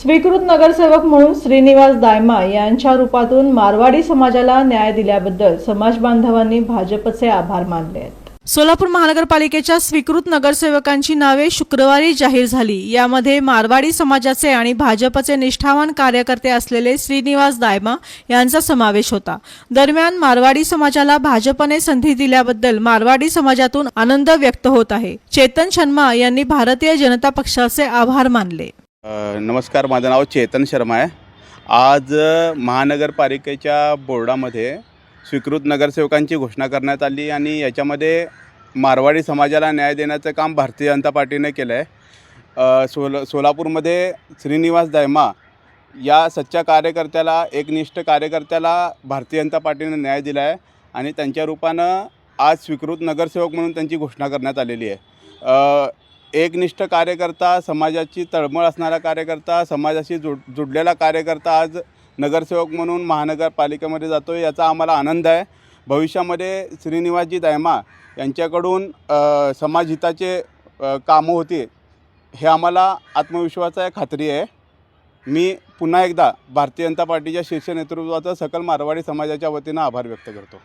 स्वीकृत नगरसेवक म्हणून श्रीनिवास दायमा यांच्या रूपातून मारवाडी समाजाला न्याय दिल्याबद्दल समाज बांधवांनी भाजपचे आभार मानले आहेत। सोलापूर महानगरपालिकेच्या स्वीकृत नगरसेवकांची नावे शुक्रवारी जाहीर झाली। यामध्ये मारवाडी समाजाचे आणि भाजपचे निष्ठावान कार्यकर्ते असलेले श्रीनिवास दायमा यांचा समावेश होता। दरम्यान मारवाडी समाजाला भाजपने संधी दिल्याबद्दल मारवाडी समाजातून आनंद व्यक्त होत आहे। चेतन शर्मा यांनी भारतीय जनता पक्षाचे आभार मानले। नमस्कार, माझं नाव चेतन शर्मा आहे। आज महानगरपालिकेच्या बोर्डामध्ये स्वीकृत नगरसेवकांची घोषणा करण्यात आली आणि याच्यामध्ये मारवाडी समाजाला न्याय देण्याचं काम भारतीय जनता पार्टीने केलं आहे। सोलापूरमध्ये श्रीनिवास दायमा या सच्च्या कार्यकर्त्याला, एकनिष्ठ कार्यकर्त्याला भारतीय जनता पार्टीने न्याय दिला आहे आणि त्यांच्या रूपानं आज स्वीकृत नगरसेवक म्हणून त्यांची घोषणा करण्यात आलेली आहे। एकनिष्ठ कार्यकर्ता, समाजाची तळमळ असणारा कार्यकर्ता, समाजाशी जुडलेला कार्यकर्ता आज नगरसेवक म्हणून महानगरपालिकेमध्ये जातो, याचा आम्हाला आनंद आहे। भविष्यामध्ये श्रीनिवासजी दायमा यांच्याकडून समाजहिताचे कामं होती हे आम्हाला आत्मविश्वास आहे, खात्री आहे। मी पुन्हा एकदा भारतीय जनता पार्टीच्या शीर्ष नेतृत्वाचा सकल मारवाडी समाजाच्या वतीनं आभार व्यक्त करतो।